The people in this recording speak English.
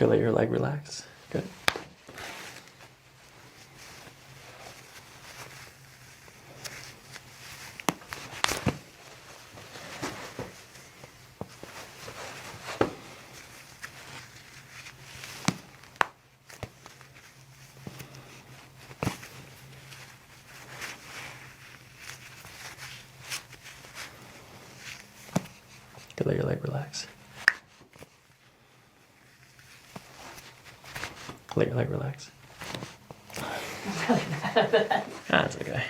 Good, let your leg relax. Good. Good, let your leg relax. Let your leg relax. I'm really bad at that. That's okay.